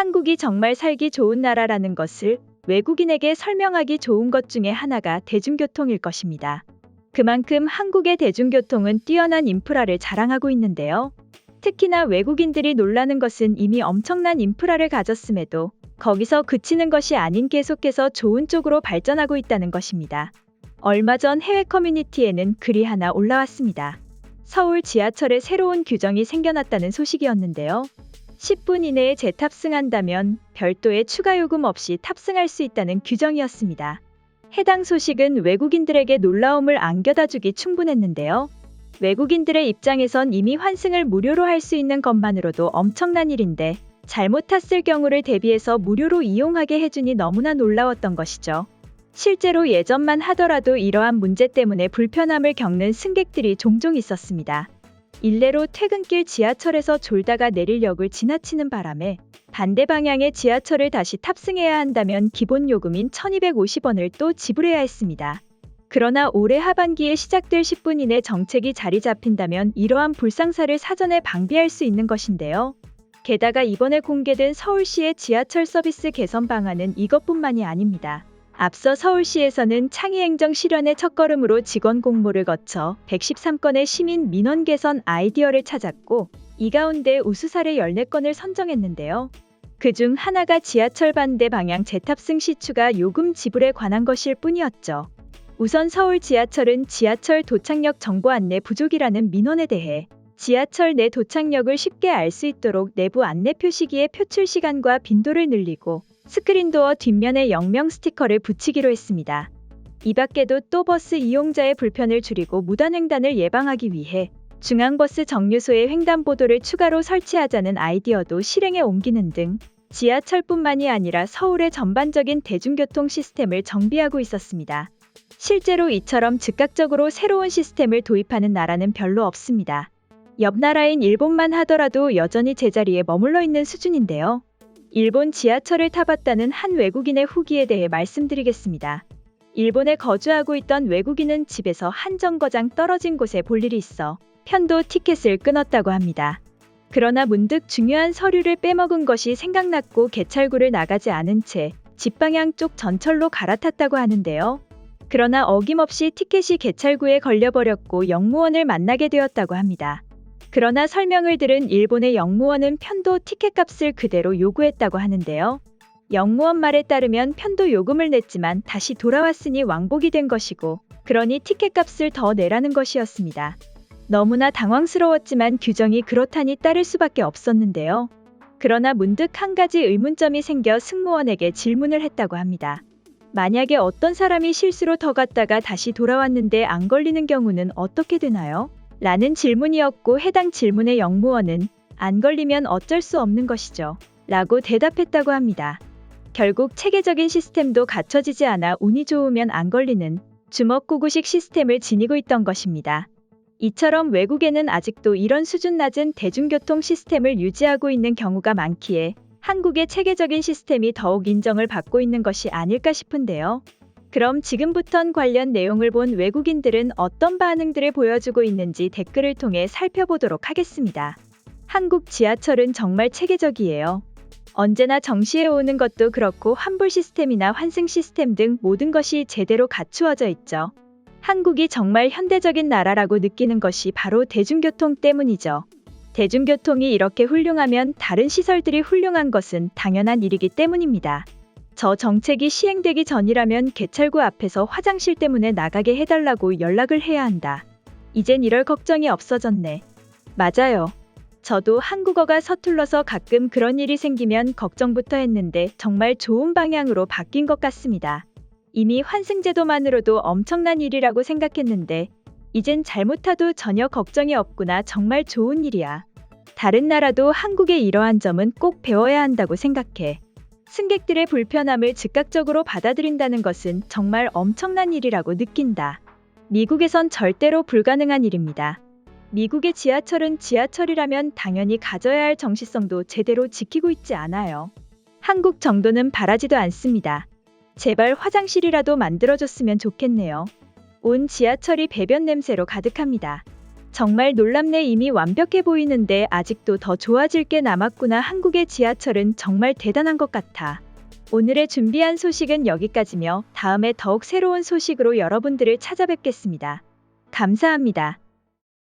한국이 정말 살기 좋은 나라라는 것을 외국인에게 설명하기 좋은 것 중에 하나가 대중교통일 것입니다. 그만큼 한국의 대중교통은 뛰어난 인프라를 자랑하고 있는데요. 특히나 외국인들이 놀라는 것은 이미 엄청난 인프라를 가졌음에도 거기서 그치는 것이 아닌 계속해서 좋은 쪽으로 발전하고 있다는 것입니다. 얼마 전 해외 커뮤니티에는 글이 하나 올라왔습니다. 서울 지하철에 새로운 규정이 생겨났다는 소식이었는데요. 10분 이내에 재탑승한다면 별도의 추가 요금 없이 탑승할 수 있다는 규정이었습니다. 해당 소식은 외국인들에게 놀라움을 안겨다 주기 충분했는데요. 외국인들의 입장에선 이미 환승을 무료로 할 수 있는 것만으로도 엄청난 일인데 잘못 탔을 경우를 대비해서 무료로 이용하게 해주니 너무나 놀라웠던 것이죠. 실제로 예전만 하더라도 이러한 문제 때문에 불편함을 겪는 승객들이 종종 있었습니다. 일례로 퇴근길 지하철에서 졸다가 내릴 역을 지나치는 바람에 반대 방향의 지하철을 다시 탑승해야 한다면 기본 요금인 1,250원을 또 지불해야 했습니다. 그러나 올해 하반기에 시작될 10분 이내 정책이 자리 잡힌다면 이러한 불상사를 사전에 방비할 수 있는 것인데요. 게다가 이번에 공개된 서울시의 지하철 서비스 개선 방안은 이것뿐만이 아닙니다. 앞서 서울시에서는 창의행정 실현의 첫걸음으로 직원 공모를 거쳐 113건의 시민 민원 개선 아이디어를 찾았고 이 가운데 우수사례 14건을 선정했는데요. 그중 하나가 지하철 반대 방향 재탑승 시 추가 요금 지불에 관한 것일 뿐이었죠. 우선 서울 지하철은 지하철 도착역 정보 안내 부족이라는 민원에 대해 지하철 내 도착역을 쉽게 알 수 있도록 내부 안내 표시기의 표출 시간과 빈도를 늘리고 스크린도어 뒷면에 영명 스티커를 붙이기로 했습니다. 이 밖에도 또 버스 이용자의 불편을 줄이고 무단횡단을 예방하기 위해 중앙버스 정류소에 횡단보도를 추가로 설치하자는 아이디어도 실행에 옮기는 등 지하철뿐만이 아니라 서울의 전반적인 대중교통 시스템을 정비하고 있었습니다. 실제로 이처럼 즉각적으로 새로운 시스템을 도입하는 나라는 별로 없습니다. 옆 나라인 일본만 하더라도 여전히 제자리에 머물러 있는 수준인데요. 일본 지하철을 타봤다는 한 외국인의 후기에 대해 말씀드리겠습니다. 일본에 거주하고 있던 외국인은 집에서 한 정거장 떨어진 곳에 볼 일이 있어 편도 티켓을 끊었다고 합니다. 그러나 문득 중요한 서류를 빼먹은 것이 생각났고 개찰구를 나가지 않은 채 집방향 쪽 전철로 갈아탔다고 하는데요. 그러나 어김없이 티켓이 개찰구에 걸려버렸고 역무원을 만나게 되었다고 합니다. 그러나 설명을 들은 일본의 역무원은 편도 티켓값을 그대로 요구했다고 하는데요. 역무원 말에 따르면 편도 요금을 냈지만 다시 돌아왔으니 왕복이 된 것이고 그러니 티켓값을 더 내라는 것이었습니다. 너무나 당황스러웠지만 규정이 그렇다니 따를 수밖에 없었는데요. 그러나 문득 한 가지 의문점이 생겨 승무원에게 질문을 했다고 합니다. 만약에 어떤 사람이 실수로 더 갔다가 다시 돌아왔는데 안 걸리는 경우는 어떻게 되나요? 라는 질문이었고 해당 질문의 역무원은 안 걸리면 어쩔 수 없는 것이죠. 라고 대답했다고 합니다. 결국 체계적인 시스템도 갖춰지지 않아 운이 좋으면 안 걸리는 주먹구구식 시스템을 지니고 있던 것입니다. 이처럼 외국에는 아직도 이런 수준 낮은 대중교통 시스템을 유지하고 있는 경우가 많기에 한국의 체계적인 시스템이 더욱 인정을 받고 있는 것이 아닐까 싶은데요. 그럼 지금부턴 관련 내용을 본 외국인들은 어떤 반응들을 보여주고 있는지 댓글을 통해 살펴보도록 하겠습니다. 한국 지하철은 정말 체계적이에요. 언제나 정시에 오는 것도 그렇고 환불 시스템이나 환승 시스템 등 모든 것이 제대로 갖추어져 있죠. 한국이 정말 현대적인 나라라고 느끼는 것이 바로 대중교통 때문이죠. 대중교통이 이렇게 훌륭하면 다른 시설들이 훌륭한 것은 당연한 일이기 때문입니다. 저 정책이 시행되기 전이라면 개찰구 앞에서 화장실 때문에 나가게 해달라고 연락을 해야 한다. 이젠 이럴 걱정이 없어졌네. 맞아요. 저도 한국어가 서툴러서 가끔 그런 일이 생기면 걱정부터 했는데 정말 좋은 방향으로 바뀐 것 같습니다. 이미 환승제도만으로도 엄청난 일이라고 생각했는데 이젠 잘못해도 전혀 걱정이 없구나. 정말 좋은 일이야. 다른 나라도 한국의 이러한 점은 꼭 배워야 한다고 생각해. 승객들의 불편함을 즉각적으로 받아들인다는 것은 정말 엄청난 일이라고 느낀다. 미국에선 절대로 불가능한 일입니다. 미국의 지하철은 지하철이라면 당연히 가져야 할 정시성도 제대로 지키고 있지 않아요. 한국 정도는 바라지도 않습니다. 제발 화장실이라도 만들어줬으면 좋겠네요. 온 지하철이 배변 냄새로 가득합니다. 정말 놀랍네. 이미 완벽해 보이는데 아직도 더 좋아질 게 남았구나. 한국의 지하철은 정말 대단한 것 같아. 오늘의 준비한 소식은 여기까지며 다음에 더욱 새로운 소식으로 여러분들을 찾아뵙겠습니다. 감사합니다.